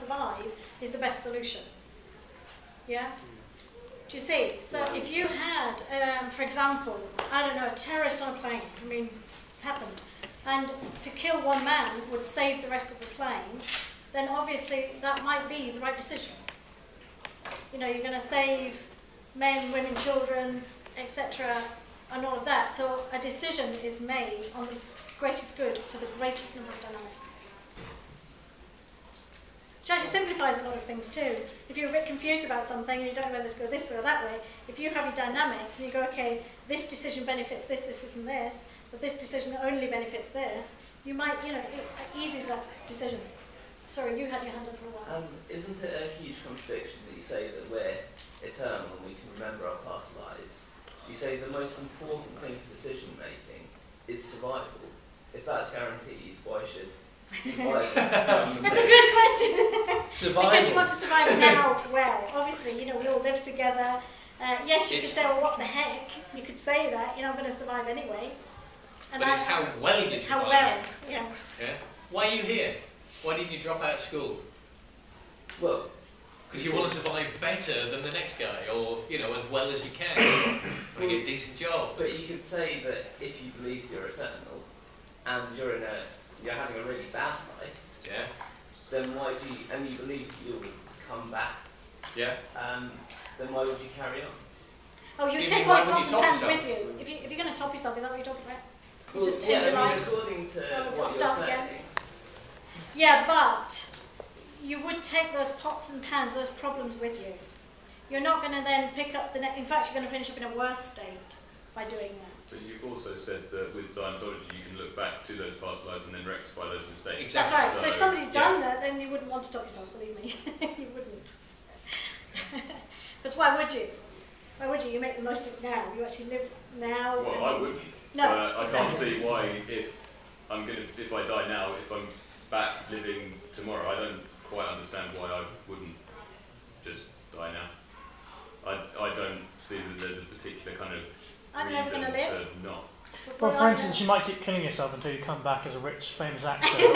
survive is the best solution. Yeah? Do you see? So if you had, for example, I don't know, a terrorist on a plane, I mean, it's happened, and to kill one man would save the rest of the plane, then obviously that might be the right decision. You know, you're going to save men, women, children, etc., and all of that. So a decision is made on the greatest good for the greatest number of dynamics. Which actually simplifies a lot of things too. If you're a bit confused about something and you don't know whether to go this way or that way, if you have your dynamics and you go, okay, this decision benefits this, this, and this, but this decision only benefits this, you might, you know, it eases that decision. Sorry, you had your hand up for a while. Isn't it a huge contradiction that you say that we're eternal and we can remember our past lives? You say the most important thing for decision making is survival. If that's guaranteed, why should survival? That's a good question. Survival. Because you want to survive now well. Obviously, you know, we all live together. Yes, you could say, well, what the heck? You could say that, you know, I'm going to survive anyway. And but it's how well you survive. How well, yeah. Why are you here? Why didn't you drop out of school? Well, because you want to survive better than the next guy, or, you know, as well as you can. Want to get a decent job. But you could say that if you believe you're eternal, and you're having a really bad life, then why do you, and you believe you'll come back, then why would you carry on? Oh, you take all your pots and pans with you. If you're going to top yourself, is that what you're talking about? Well, just end your life. According to what you're saying. Again. Yeah, but you would take those pots and pans, those problems with you. You're not going to then pick up the next. In fact, you're going to finish up in a worse state by doing that. But you've also said that with Scientology you can look back to those past lives and then rectify those mistakes. Exactly. That's right. So if somebody's done that, then you wouldn't want to top yourself, believe me. You wouldn't. Because why would you? Why would you? You make the most of it now. You actually live now. Well, I wouldn't. No, I can't see why if I die now, if I'm back living tomorrow, I don't quite understand why I wouldn't just die now. I don't see that there's a particular kind of reason to not. Well, for instance, you might keep killing yourself until you come back as a rich, famous actor. You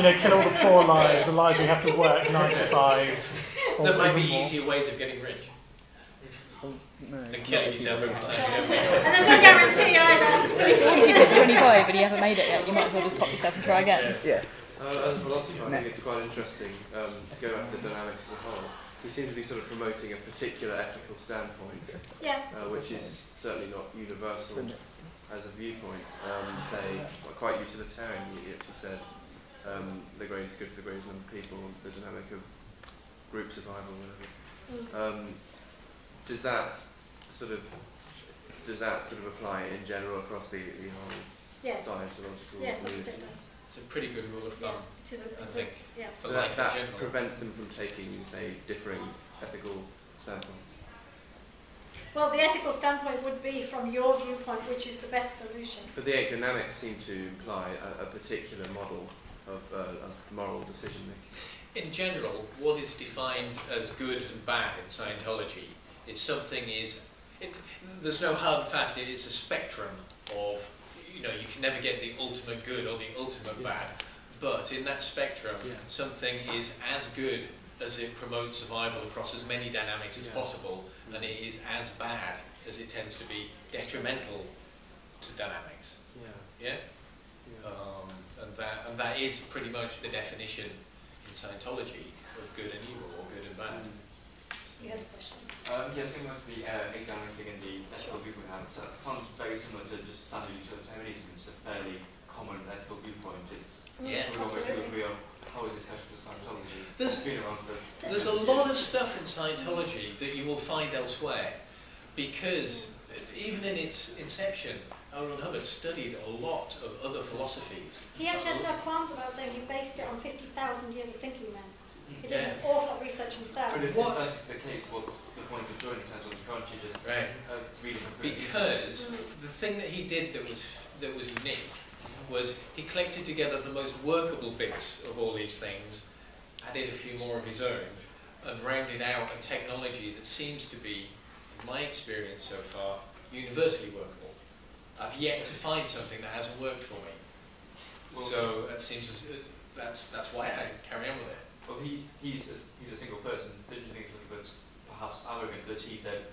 know, kill all the poor lives, the lives where you have to work 9 to 5. There might be easier ways of getting rich than killing yourself every time. And there's no guarantee either. Once you've hit 25 and you haven't made it yet, you might as well just pop yourself and try again. Yeah. As a philosopher, I think it's quite interesting, going back to the dynamics as a whole. You seem to be sort of promoting a particular ethical standpoint, which is certainly not universal as a viewpoint. Say, quite utilitarian, you actually said the greatest good for the greatest number of people, the dynamic of group survival, whatever. Does that sort of apply in general across the whole Scientological community? Yes, it does. It's a pretty good rule of thumb, I think. So that prevents them from taking, say, differing ethical standpoints. Well, the ethical standpoint would be from your viewpoint, which is the best solution. But the eight dynamics seem to imply a particular model of moral decision making. In general, what is defined as good and bad in Scientology is there's no hard and fast, it's a spectrum of, you know, you can never get the ultimate good or the ultimate bad, but in that spectrum, something is as good as it promotes survival across as many dynamics as possible, and it is as bad as it tends to be detrimental to dynamics. And that is pretty much the definition in Scientology of good and evil, or good and bad. You had a question? Yes, going back to the eight dynamics thing and the ethical viewpoint, it sounds very similar to just standard utilitarianism. It's a fairly common ethical viewpoint. It's absolutely. agree on how is this helpful to Scientology. There's a lot of stuff in Scientology that you will find elsewhere, because even in its inception, L. Ron Hubbard studied a lot of other philosophies. He actually has no qualms about saying he based it on 50,000 years of thinking men. He did an awful lot of research himself. But if that's the case, what's the point of joining Scientology? Can't you just read it? Because the thing that he did that was unique was he collected together the most workable bits of all these things, added a few more of his own, and rounded out a technology that seems to be, in my experience so far, universally workable. I've yet to find something that hasn't worked for me. So it seems that's why I carry on with it. Well, he's a single person. Didn't you think it's a little bit perhaps arrogant that he said,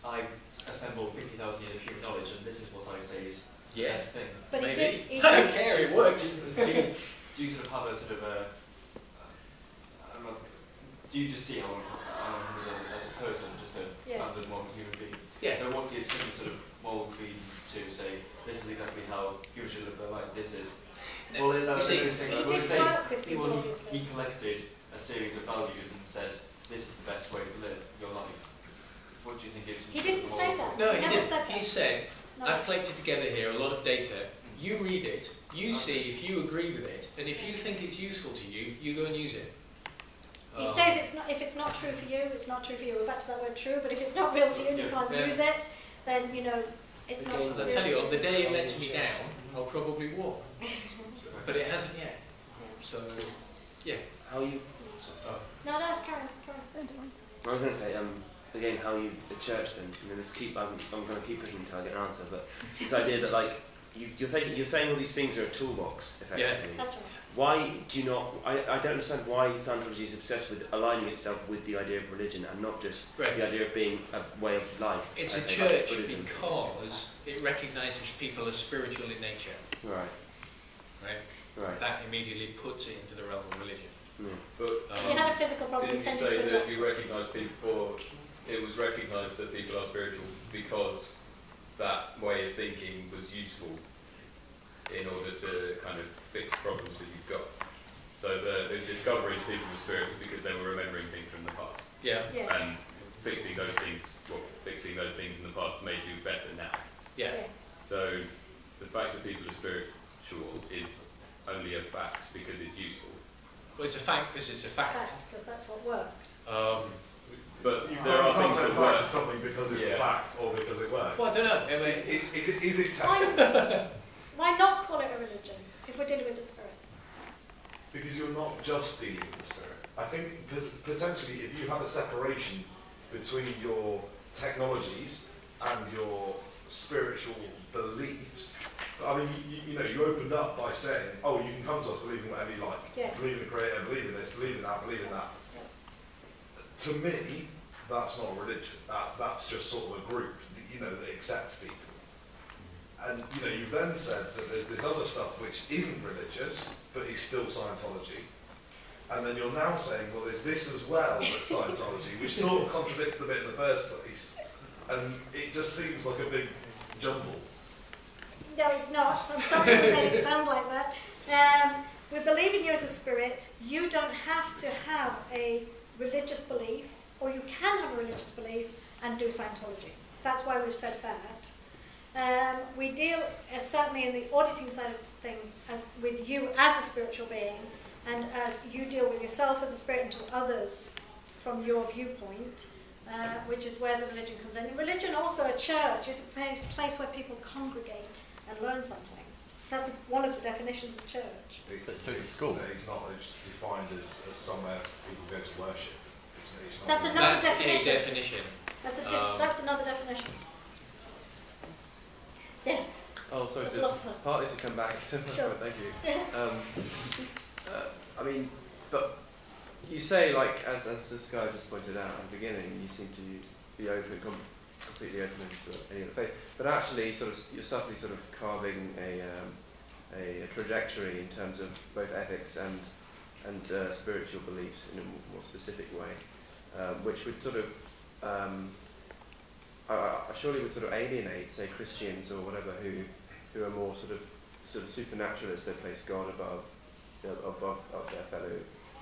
I've assembled 50,000 years of human knowledge, and this is what I say is the best thing. But maybe. he I don't care, it works. Do you sort of have a sort of a, I don't know, do you just see Alan as a person, just a standard modern human being? Yeah. So what gives him sort of moral credence to say, this is exactly how humans should live their life, this is... Well, he did work with people, obviously. He collected a series of values and says, this is the best way to live your life. What do you think is... He didn't say that. No, he never didn't. said that. He said, no. I've collected together here a lot of data. You read it, you see if you agree with it, and if you think it's useful to you, you go and use it. He says if it's not true for you, it's not true for you. We're back to that word true, but if it's not real to you and you can't use it, then, you know, it's not real. I'll tell you, on the day it lets me down, I'll probably walk. But it hasn't yet. So, yeah. How you... No, it's Karen. I was going to say, again, how you, the church then, you know, I'm going to keep pushing until I get an answer, but this idea that, like, you're saying all these things are a toolbox, effectively. Yeah, that's right. Why do you not, I don't understand why Scientology is obsessed with aligning itself with the idea of religion and not just the idea of being a way of life. It's a church because it recognises people as spiritual in nature. Right. That immediately puts it into the realm of religion. But you had a physical problem. Didn't you say that you recognise people, or it was recognised that people are spiritual because that way of thinking was useful in order to kind of fix problems that you've got? So the discovery people were spiritual because they were remembering things from the past. Yeah. Yes. And fixing those things in the past made you better now. Yeah. Yes. So the fact that people are spiritual is only a fact because it's useful. Well, it's a fact because it's a fact. Because that's what worked. But you there are things that work. Something because it's a fact or because it works. Well, I don't know. Is it tested? Why not call it a religion if we're dealing with the spirit? Because you're not just dealing with the spirit. I think potentially if you had a separation between your technologies and your spiritual beliefs, I mean, you opened up by saying, oh, you can come to us believing whatever you like. Yes. Believe in the Creator, believe in this, believe in that, believe in that. Yeah. To me, that's not a religion. That's just sort of a group, that accepts people. And you've then said that there's this other stuff which isn't religious, but is still Scientology. And then you're now saying, well, there's this as well that's Scientology, which sort of contradicts the bit in the first place. And it just seems like a big jumble. No, it's not. I'm sorry we made it sound like that. We believe in you as a spirit. You don't have to have a religious belief, or you can have a religious belief and do Scientology. That's why we've said that. We deal, certainly in the auditing side of things, with you as a spiritual being, and as you deal with yourself as a spirit and to others from your viewpoint, which is where the religion comes in. And religion, also a church, is a place where people congregate and learn something. That's one of the definitions of church. It's school. It's not defined as somewhere people go to worship. It's not. That's another definition. definition. That's another definition. Yes. Oh, sorry. Partly to come back. Sure. Thank you. I mean, but you say, like, as this guy just pointed out at the beginning, you seem to be open, completely open to any other faith. But actually, you're subtly sort of carving a trajectory in terms of both ethics and spiritual beliefs in a more specific way, which would sort of surely would sort of alienate, say, Christians or whatever who are more sort of supernaturalists. They place God above their fellow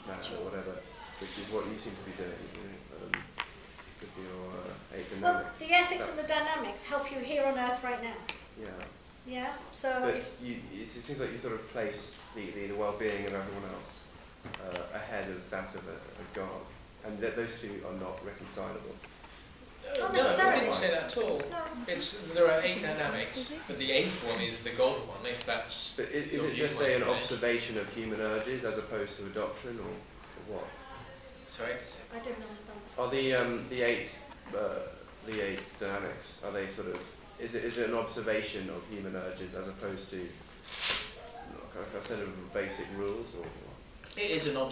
man or whatever, which is what you seem to be doing with your 8 dynamics. Well, the ethics and the dynamics help you here on Earth right now. Yeah. Yeah. So. But it seems like you sort of place the well-being of everyone else ahead of that of a God, and that those two are not reconcilable. Not No, I necessarily. didn't say that at all. No. There are 8 dynamics, but the 8th one is the God one, if that's. But is it just, say, an observation of human urges as opposed to a doctrine, or what? Sorry? I didn't understand that. Are the eight dynamics, are they sort of, is it an observation of human urges as opposed to a set of basic rules, or? It is an observation.